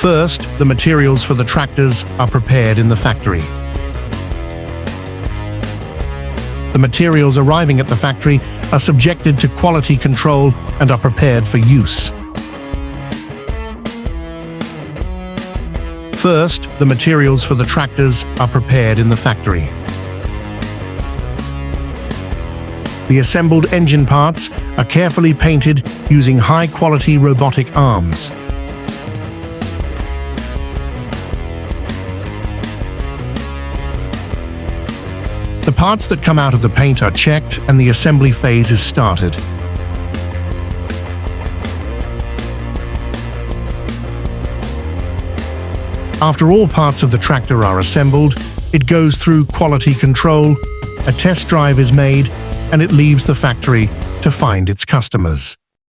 First, the materials for the tractors are prepared in the factory. The materials arriving at the factory are subjected to quality control and are prepared for use. First, the materials for the tractors are prepared in the factory. The assembled engine parts are carefully painted using high-quality robotic arms. The parts that come out of the paint are checked and the assembly phase is started. After all parts of the tractor are assembled, it goes through quality control, a test drive is made, and it leaves the factory to find its customers.